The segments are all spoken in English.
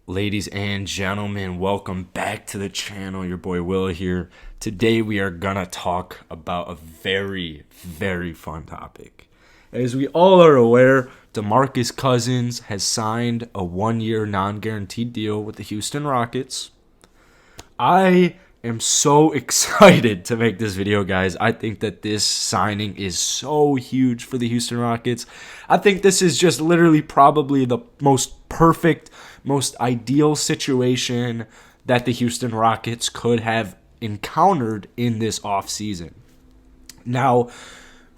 Ladies and gentlemen, welcome back to the channel. Your boy Will here. Today we are gonna talk about a very, very fun topic. As we all are aware, DeMarcus Cousins has signed a 1-year non-guaranteed deal with the Houston Rockets. I am so excited to make this video, guys. I think that this signing is so huge for the Houston Rockets. I think this is just literally probably the most perfect, most ideal situation that the Houston Rockets could have encountered in this offseason. Now,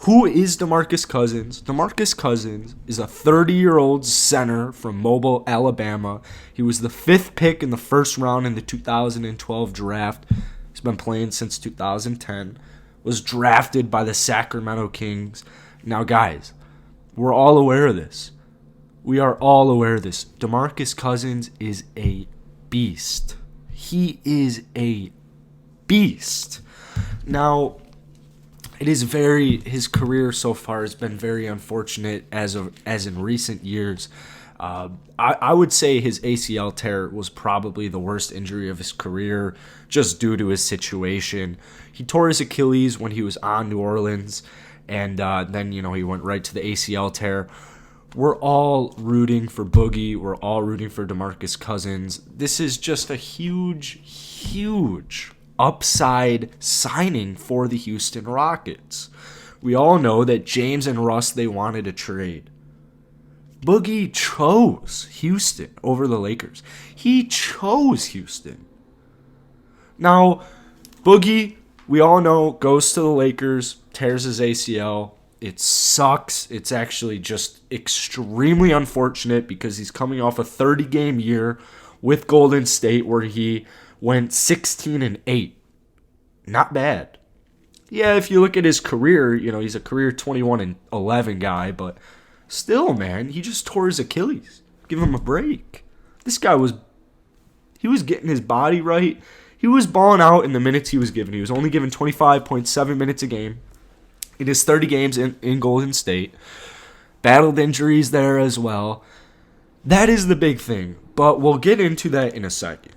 who is DeMarcus Cousins? DeMarcus Cousins is a 30-year-old center from Mobile, Alabama. He was the 5th pick in the first round in the 2012 draft. He's been playing since 2010. Was drafted by the Sacramento Kings. Now, guys, we're all aware of this. We are all aware of this. DeMarcus Cousins is a beast. He is a beast. Now, his career so far has been very unfortunate as in recent years. I would say his ACL tear was probably the worst injury of his career just due to his situation. He tore his Achilles when he was on New Orleans, and then he went right to the ACL tear. We're all rooting for Boogie. We're all rooting for DeMarcus Cousins. This is just a huge, huge upside signing for the Houston Rockets. We all know that James and Russ, they wanted a trade. Boogie chose Houston over the Lakers. He chose Houston. Now, Boogie, we all know, goes to the Lakers, tears his ACL. It sucks. It's actually just extremely unfortunate because he's coming off a 30-game year with Golden State where he went 16-8. Not bad. Yeah, if you look at his career, he's a career 21-11 guy, but still, man, he just tore his Achilles. Give him a break. This guy was getting his body right. He was balling out in the minutes he was given. He was only given 25.7 minutes a game in his 30 games in Golden State. Battled injuries there as well. That is the big thing, but we'll get into that in a second.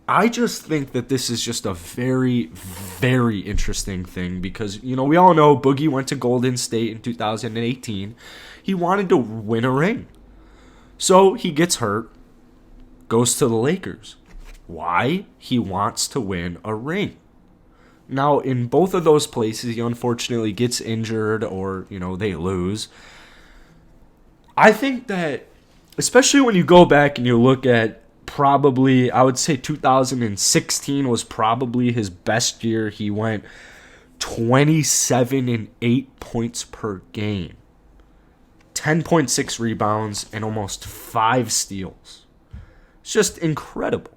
I just think that this is just a very, very interesting thing because, we all know Boogie went to Golden State in 2018. He wanted to win a ring. So he gets hurt, goes to the Lakers. Why? He wants to win a ring. Now, in both of those places, he unfortunately gets injured or, they lose. I think that, especially when you go back and you look at probably, I would say 2016 was probably his best year. He went 27-8 points per game, 10.6 rebounds, and almost 5 steals. It's just incredible.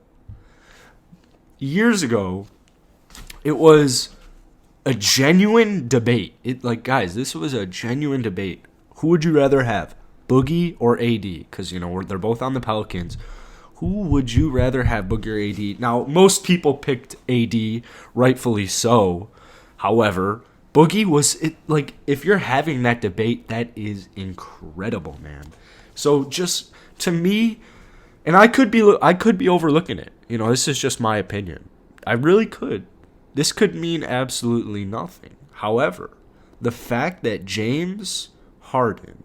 Years ago, it was a genuine debate. Guys, this was a genuine debate. Who would you rather have, Boogie or AD? Because, they're both on the Pelicans. Who would you rather have, Boogie or AD? Now, most people picked AD, rightfully so. However, Boogie was, if you're having that debate, that is incredible, man. So just, to me, and I could be overlooking it. This is just my opinion. I really could. This could mean absolutely nothing. However, the fact that James Harden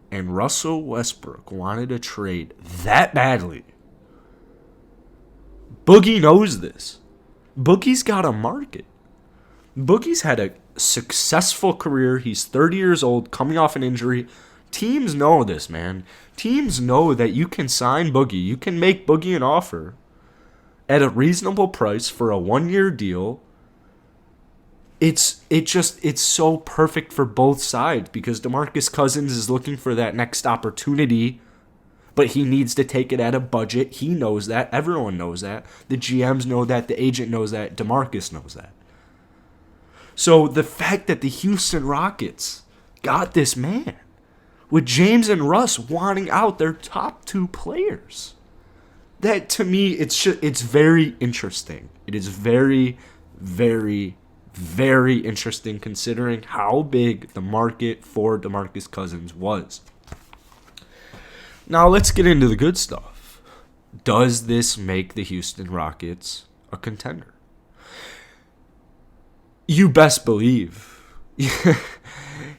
and Russell Westbrook wanted a trade that badly, Boogie knows this. Boogie's got a market. Boogie's had a successful career. He's 30 years old, coming off an injury. Teams know this, man. Teams know that you can sign Boogie. You can make Boogie an offer at a reasonable price for a 1-year deal. It's so perfect for both sides because DeMarcus Cousins is looking for that next opportunity, but he needs to take it at a budget. He knows that. Everyone knows that. The GMs know that. The agent knows that. DeMarcus knows that. So the fact that the Houston Rockets got this man with James and Russ wanting out their top 2 players, that to me, it's very interesting. It is very, very, very interesting considering how big the market for DeMarcus Cousins was. Now let's get into the good stuff. Does this make the Houston Rockets a contender? You best believe.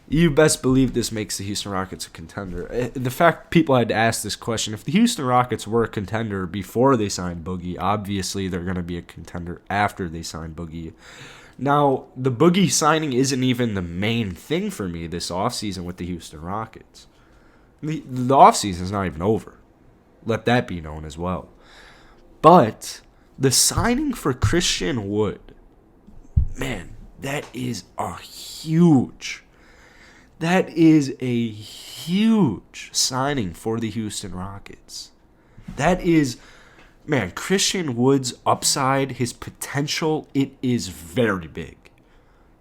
You best believe this makes the Houston Rockets a contender. The fact people had to ask this question, if the Houston Rockets were a contender before they signed Boogie, obviously they're going to be a contender after they sign Boogie. Now, the Boogie signing isn't even the main thing for me this offseason with the Houston Rockets. The offseason is not even over. Let that be known as well. But the signing for Christian Wood, man, that is a huge signing for the Houston Rockets. That is, man, Christian Wood's upside, his potential, it is very big.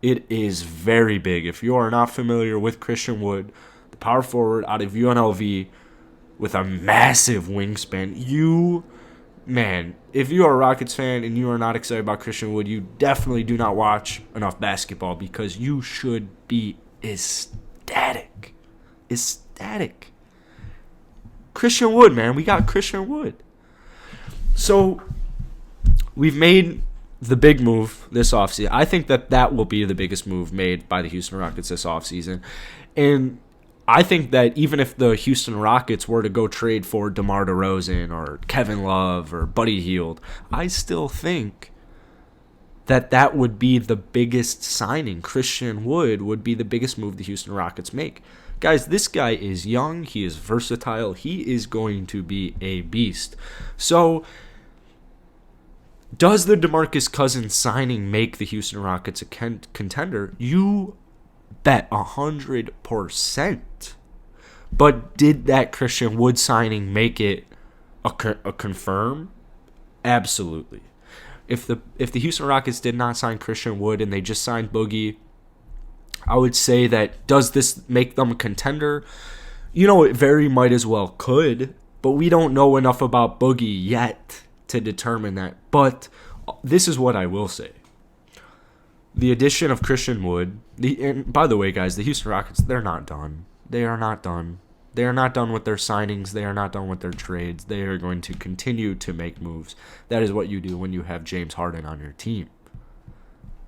It is very big. If you are not familiar with Christian Wood, the power forward out of UNLV with a massive wingspan, if you are a Rockets fan and you are not excited about Christian Wood, you definitely do not watch enough basketball, because you should be ecstatic. Ecstatic. Christian Wood, man. We got Christian Wood. So, we've made the big move this offseason. I think that will be the biggest move made by the Houston Rockets this offseason. And I think that even if the Houston Rockets were to go trade for DeMar DeRozan or Kevin Love or Buddy Hield, I still think that would be the biggest signing. Christian Wood would be the biggest move the Houston Rockets make. Guys, this guy is young. He is versatile. He is going to be a beast. So, does the DeMarcus Cousins signing make the Houston Rockets a contender? You bet 100%. But did that Christian Wood signing make it a confirm? Absolutely. If the Houston Rockets did not sign Christian Wood and they just signed Boogie, I would say that, does this make them a contender? It very might as well could, but we don't know enough about Boogie yet to determine that. But this is what I will say. The addition of Christian Wood, and by the way, guys, the Houston Rockets, they're not done. They are not done. They are not done with their signings. They are not done with their trades. They are going to continue to make moves. That is what you do when you have James Harden on your team.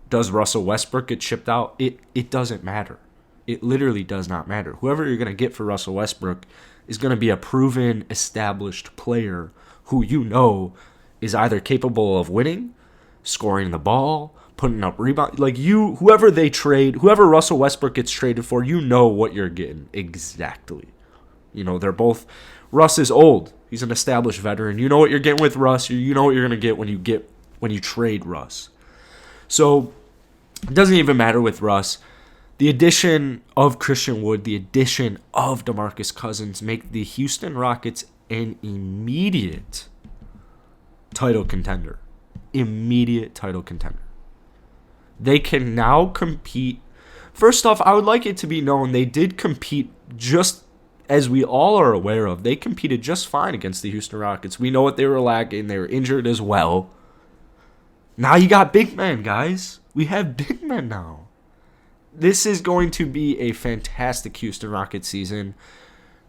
Does Russell Westbrook get shipped out? It doesn't matter. It literally does not matter. Whoever you're going to get for Russell Westbrook is going to be a proven, established player who is either capable of winning, scoring the ball, putting up rebounds. Whoever Russell Westbrook gets traded for, what you're getting exactly. They're both. Russ is old. He's an established veteran. You know what you're getting with Russ. You know what you're gonna get when you trade Russ. So it doesn't even matter with Russ. The addition of Christian Wood, the addition of DeMarcus Cousins make the Houston Rockets an immediate title contender. Immediate title contender. They can now compete. First off, I would like it to be known they did compete, just as we all are aware of. They competed just fine against the Houston Rockets. We know what they were lacking. They were injured as well. Now you got big men, guys. We have big men now. This is going to be a fantastic Houston Rockets season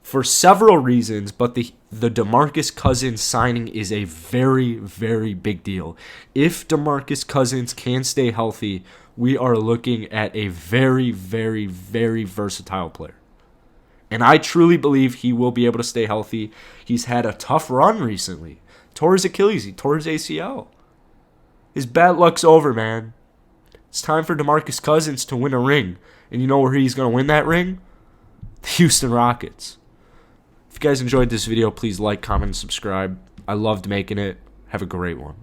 for several reasons, but the DeMarcus Cousins signing is a very, very big deal. If DeMarcus Cousins can stay healthy, we are looking at a very, very, very versatile player. And I truly believe he will be able to stay healthy. He's had a tough run recently. Tore his Achilles. He tore his ACL. His bad luck's over, man. It's time for DeMarcus Cousins to win a ring. And you know where he's going to win that ring? The Houston Rockets. If you guys enjoyed this video, please like, comment, and subscribe. I loved making it. Have a great one.